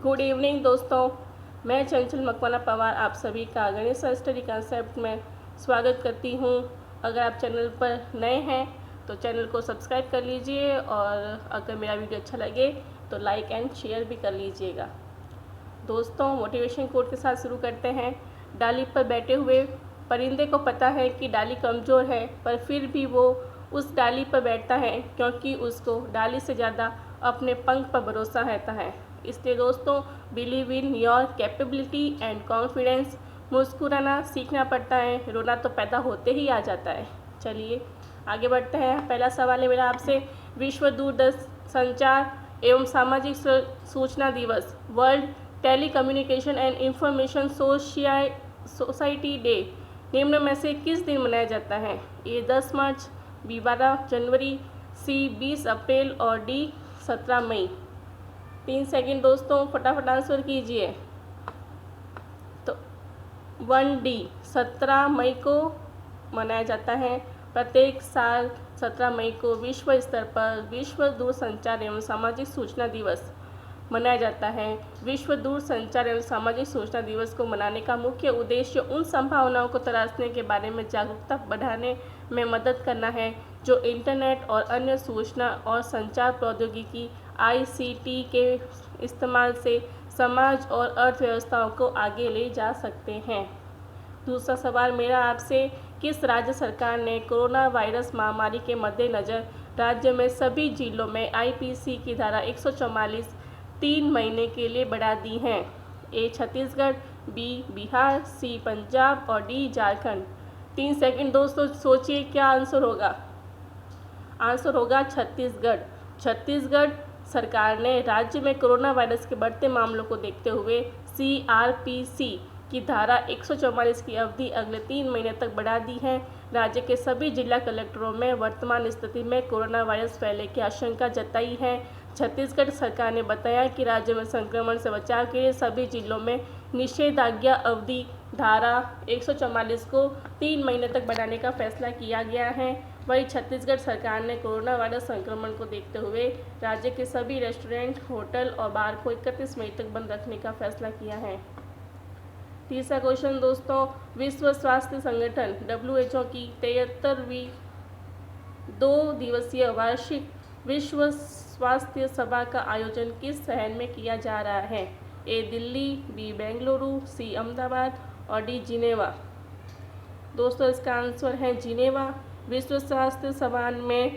Good evening दोस्तों, मैं चंचल मकवाना पवार आप सभी का गणित स्टडी कॉन्सेप्ट में स्वागत करती हूँ। अगर आप चैनल पर नए हैं तो चैनल को सब्सक्राइब कर लीजिए और अगर मेरा वीडियो अच्छा लगे तो लाइक एंड शेयर भी कर लीजिएगा। दोस्तों, मोटिवेशन कोट के साथ शुरू करते हैं। डाली पर बैठे हुए परिंदे को पता है कि डाली कमज़ोर है, पर फिर भी वो उस डाली पर बैठता है क्योंकि उसको डाली से ज़्यादा अपने पंख पर भरोसा रहता है। इसलिए दोस्तों, believe in your capability and confidence. मुस्कुराना सीखना पड़ता है, रोना तो पैदा होते ही आ जाता है। चलिए आगे बढ़ते हैं। पहला सवाल है मेरा आपसे, विश्व दूरसंचार एवं सामाजिक सूचना दिवस, world telecommunication and information society day निम्न में से किस दिन मनाया जाता है? ए 10 मार्च, बी 12 जनवरी, सी 20 अप्रैल और डी 17 मई। 3 सेकंड दोस्तों, फटाफट आंसर कीजिए। तो 1D 17 मई को मनाया जाता है। प्रत्येक साल 17 मई को विश्व स्तर पर विश्व दूरसंचार एवं सामाजिक सूचना दिवस मनाया जाता है। विश्व दूरसंचार एवं सामाजिक सूचना दिवस को मनाने का मुख्य उद्देश्य उन संभावनाओं को तलाशने के बारे में जागरूकता बढ़ाने में मदद करना है जो इंटरनेट और अन्य सूचना और संचार प्रौद्योगिकी ICT के इस्तेमाल से समाज और अर्थव्यवस्थाओं को आगे ले जा सकते हैं। दूसरा सवाल मेरा आपसे, किस राज्य सरकार ने कोरोना वायरस महामारी के मद्देनज़र राज्य में सभी जिलों में IPC की धारा 144 3 महीने के लिए बढ़ा दी हैं? ए छत्तीसगढ़, बी बिहार, सी पंजाब और डी झारखंड। 3 सेकंड दोस्तों, सोचिए क्या आंसर होगा। आंसर होगा छत्तीसगढ़। छत्तीसगढ़ सरकार ने राज्य में कोरोना वायरस के बढ़ते मामलों को देखते हुए CRPC की धारा 144 की अवधि अगले 3 महीने तक बढ़ा दी है। राज्य के सभी जिला कलेक्टरों में वर्तमान स्थिति में कोरोना वायरस फैलने की आशंका जताई है। छत्तीसगढ़ सरकार ने बताया कि राज्य में संक्रमण से बचाव के लिए सभी जिलों में निषेधाज्ञा अवधि धारा 144 को 3 महीने तक बढ़ाने का फैसला किया गया है। वहीं छत्तीसगढ़ सरकार ने कोरोना वायरस संक्रमण को देखते हुए राज्य के सभी रेस्टोरेंट, होटल और बार को 31 मई तक बंद रखने का फैसला किया है। तीसरा क्वेश्चन दोस्तों, विश्व स्वास्थ्य संगठन WHO की 73वीं 2 दिवसीय वार्षिक विश्व स्वास्थ्य सभा का आयोजन किस शहर में किया जा रहा है? ए दिल्ली, बी बेंगलुरु, सी अहमदाबाद और डी जिनेवा। दोस्तों, इसका आंसर है जिनेवा। विश्व स्वास्थ्य सभा में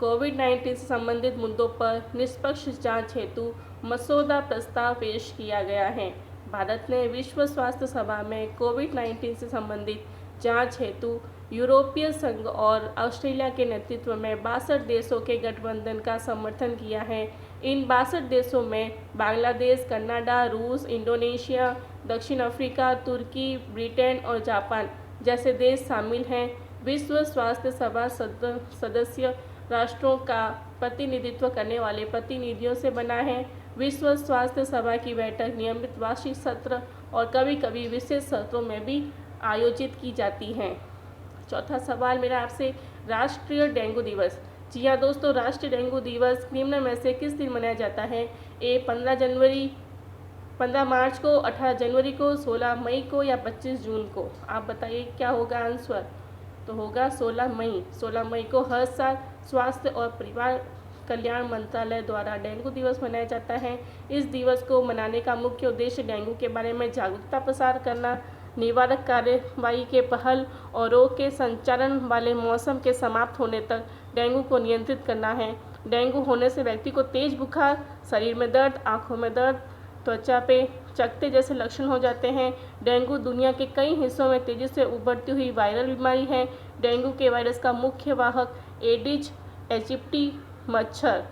कोविड-19 से संबंधित मुद्दों पर निष्पक्ष जांच हेतु मसौदा प्रस्ताव पेश किया गया है। भारत ने विश्व स्वास्थ्य सभा में कोविड-19 से संबंधित जांच हेतु यूरोपीय संघ और ऑस्ट्रेलिया के नेतृत्व में 62 देशों के गठबंधन का समर्थन किया है। इन 62 देशों में बांग्लादेश, कनाडा, रूस, इंडोनेशिया, दक्षिण अफ्रीका, तुर्की, ब्रिटेन और जापान जैसे देश शामिल हैं। विश्व स्वास्थ्य सभा सदस्य राष्ट्रों का प्रतिनिधित्व करने वाले प्रतिनिधियों से बना है। विश्व स्वास्थ्य सभा की बैठक नियमित वार्षिक सत्र और कभी कभी विशेष सत्रों में भी आयोजित की जाती हैं। चौथा सवाल मेरा आपसे, राष्ट्रीय डेंगू दिवस। जी हाँ दोस्तों, राष्ट्रीय डेंगू दिवस निम्न में से किस दिन मनाया जाता है? ए 15 मार्च को, 18 जनवरी को, 16 मई को या 25 जून को? आप बताइए क्या होगा आंसर। तो होगा 16 मई। 16 मई को हर साल स्वास्थ्य और परिवार कल्याण मंत्रालय द्वारा डेंगू दिवस मनाया जाता है। इस दिवस को मनाने का मुख्य उद्देश्य डेंगू के बारे में जागरूकता प्रसार करना, निवारक कार्यवाही के पहल और रोग के संचारण वाले मौसम के समाप्त होने तक डेंगू को नियंत्रित करना है। डेंगू होने से व्यक्ति को तेज बुखार, शरीर में दर्द, आँखों में दर्द, त्वचा पे चकत्ते जैसे लक्षण हो जाते हैं। डेंगू दुनिया के कई हिस्सों में तेजी से उभरती हुई वायरल बीमारी है। डेंगू के वायरस का मुख्य वाहक एडिज एजिप्टी मच्छर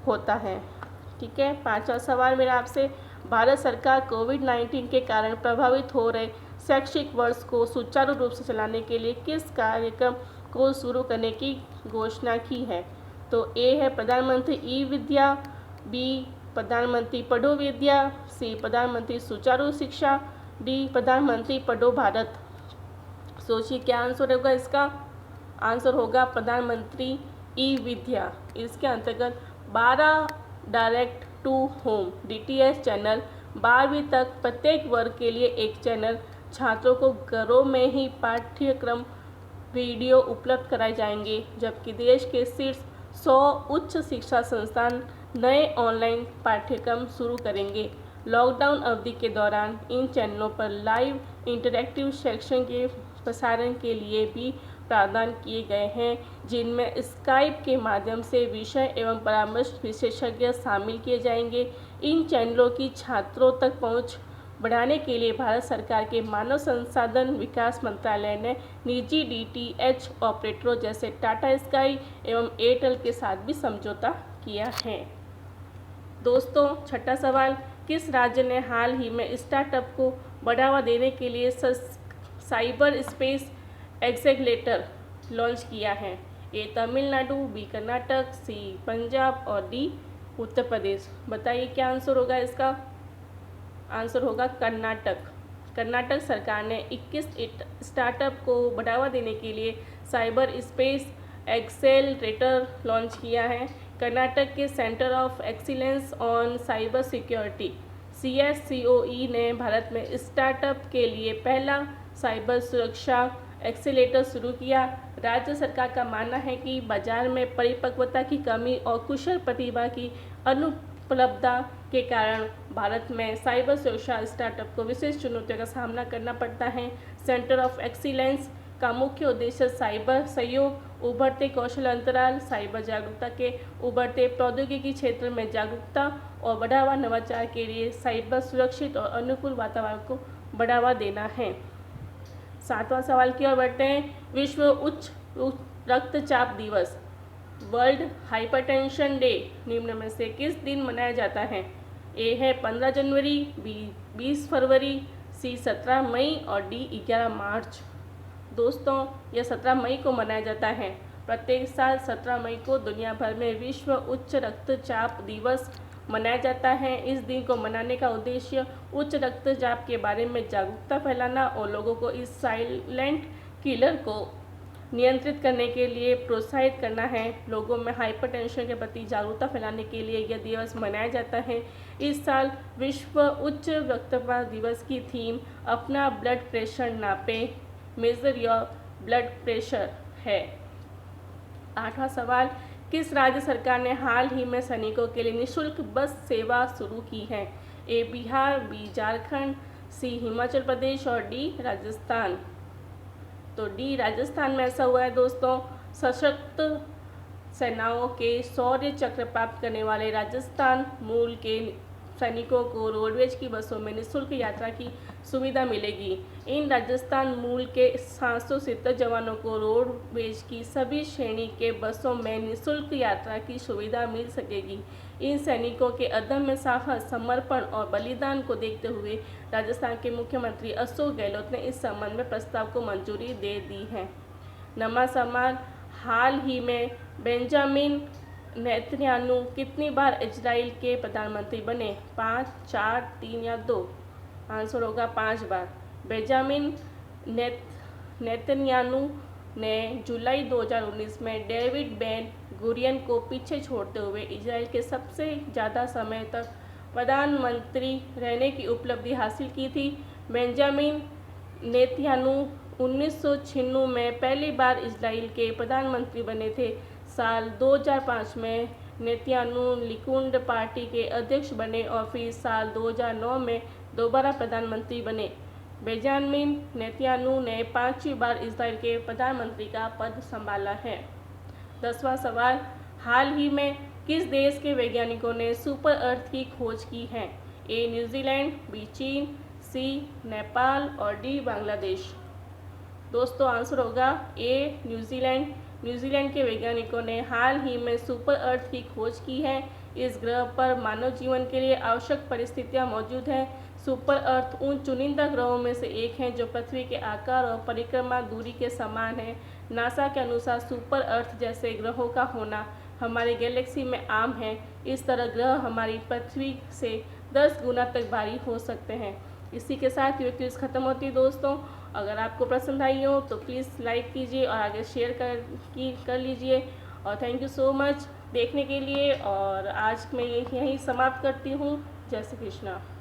होता है। ठीक है। पांचवा सवाल मेरा आपसे, भारत सरकार कोविड-19 के कारण प्रभावित हो रहे शैक्षिक वर्ष को सुचारू रूप से चलाने के लिए किस कार्यक्रम को शुरू करने की घोषणा की है? तो ए है प्रधानमंत्री ई-विद्या, बी प्रधानमंत्री पढ़ो विद्या, सी प्रधानमंत्री सुचारू शिक्षा, डी प्रधानमंत्री पढ़ो भारत। सोचिए क्या आंसर होगा इसका। आंसर होगा प्रधानमंत्री ई-विद्या। इसके अंतर्गत 12 direct to home DTH channel. 12वीं तक प्रत्येक वर्ग के लिए एक चैनल। छात्रों को घरों में ही पाठ्यक्रम वीडियो उपलब्ध कराए जाएंगे, जबकि देश के शीर्ष 100 उच्च शिक्षा संस्थान नए ऑनलाइन पाठ्यक्रम शुरू करेंगे। लॉकडाउन अवधि के दौरान इन चैनलों पर लाइव इंटरैक्टिव सेक्शन के प्रसारण के लिए भी प्रावधान किए गए हैं, जिनमें स्काइप के माध्यम से विषय एवं परामर्श विशेषज्ञ शामिल किए जाएंगे। इन चैनलों की छात्रों तक पहुंच बढ़ाने के लिए भारत सरकार के मानव संसाधन विकास मंत्रालय ने निजी DTH ऑपरेटरों जैसे टाटा स्काई एवं एयरटेल के साथ भी समझौता किया है। दोस्तों, छठा सवाल, किस राज्य ने हाल ही में स्टार्टअप को बढ़ावा देने के लिए साइबर स्पेस एक्सेलेरेटर लॉन्च किया है? ए तमिलनाडु, बी कर्नाटक, सी पंजाब और डी उत्तर प्रदेश। बताइए क्या आंसर होगा इसका? आंसर होगा कर्नाटक। कर्नाटक सरकार ने 21 स्टार्टअप को बढ़ावा देने के लिए साइबर स्पेस एक्सेलरेटर लॉन्च किया है। कर्नाटक के centre of excellence on cyber security CSCOE ने भारत में स्टार्टअप के लिए पहला साइबर सुरक्षा एक्सेलेरेटर शुरू किया। राज्य सरकार का मानना है कि बाजार में परिपक्वता की कमी और कुशल प्रतिभा की अनुपलब्धता के कारण भारत में साइबर सुरक्षा स्टार्टअप को विशेष चुनौतियों का सामना करना पड़ता है। सेंटर ऑफ एक्सीलेंस का मुख्य उद्देश्य साइबर सहयोग, उभरते कौशल अंतराल, साइबर जागरूकता के उभरते प्रौद्योगिकी क्षेत्र में जागरूकता और बढ़ावा, नवाचार के लिए साइबर सुरक्षित और अनुकूल वातावरण को बढ़ावा देना है। 7वां सवाल की ओर बढ़ते हैं। विश्व उच्च रक्तचाप दिवस वर्ल्ड हाइपरटेंशन डे निम्न में से किस दिन मनाया जाता है? ए है 15 जनवरी, बी 20 फरवरी, सी 17 मई और डी 11 मार्च। दोस्तों, यह 17 मई को मनाया जाता है। प्रत्येक साल 17 मई को दुनिया भर में विश्व उच्च रक्तचाप दिवस मनाया जाता है। इस दिन को मनाने का उद्देश्य उच्च रक्तचाप के बारे में जागरूकता फैलाना और लोगों को इस साइलेंट किलर को नियंत्रित करने के लिए प्रोत्साहित करना है। लोगों में हाइपरटेंशन के प्रति जागरूकता फैलाने के लिए यह दिवस मनाया जाता है। इस साल विश्व उच्च रक्तचाप दिवस की थीम अपना ब्लड प्रेशर नापे, मेजर योर ब्लड प्रेशर है। 8वां सवाल, किस राज्य सरकार ने हाल ही में सैनिकों के लिए निःशुल्क बस सेवा शुरू की है? ए बिहार, बी झारखंड, सी हिमाचल प्रदेश और डी राजस्थान। तो डी राजस्थान में ऐसा हुआ है दोस्तों। सशक्त सेनाओं के शौर्य चक्र प्राप्त करने वाले राजस्थान मूल के सैनिकों को रोडवेज की बसों में निःशुल्क यात्रा की सुविधा मिलेगी। इन राजस्थान मूल के 770 जवानों को रोडवेज की सभी श्रेणी के बसों में निःशुल्क यात्रा की सुविधा मिल सकेगी। इन सैनिकों के अदम्य साहस, समर्पण और बलिदान को देखते हुए राजस्थान के मुख्यमंत्री अशोक गहलोत ने इस संबंध में प्रस्ताव को मंजूरी दे दी है। 9वां सवाल, हाल ही में बेंजामिन नेतन्याहू कितनी बार इजराइल के प्रधानमंत्री बने? 5, 4, 3 या 2। आंसर होगा 5 बार। बेंजामिन नेतन्याहू ने जुलाई 2019 में डेविड बेन गुरियन को पीछे छोड़ते हुए इजराइल के सबसे ज़्यादा समय तक प्रधानमंत्री रहने की उपलब्धि हासिल की थी। बेंजामिन नेतन्याहू 1996 में पहली बार इजराइल के प्रधानमंत्री बने थे। साल 2005 में नेतन्याहू लिकुड पार्टी के अध्यक्ष बने और फिर साल 2009 में दोबारा प्रधानमंत्री बने। बेंजामिन नेतन्याहू ने 5वीं बार इजराइल के प्रधानमंत्री का पद संभाला है। 10वां सवाल, हाल ही में किस देश के वैज्ञानिकों ने सुपर अर्थ की खोज की है? ए न्यूजीलैंड, बी चीन, सी नेपाल और डी बांग्लादेश। दोस्तों, आंसर होगा ए न्यूजीलैंड। न्यूजीलैंड के वैज्ञानिकों ने हाल ही में सुपर अर्थ की खोज की है। इस ग्रह पर मानव जीवन के लिए आवश्यक परिस्थितियां मौजूद हैं। सुपर अर्थ उन चुनिंदा ग्रहों में से एक है जो पृथ्वी के आकार और परिक्रमा दूरी के समान है। नासा के अनुसार सुपर अर्थ जैसे ग्रहों का होना हमारी गैलेक्सी में आम है। इस तरह ग्रह हमारी पृथ्वी से 10 गुना तक भारी हो सकते हैं। इसी के साथ ये क्विज खत्म होती है दोस्तों। अगर आपको पसंद आई हो तो प्लीज़ लाइक कीजिए और आगे शेयर कर लीजिए। और थैंक यू सो मच। देखने के लिए। और आज मैं यहीं समाप्त करती हूँ। जय श्री कृष्णा।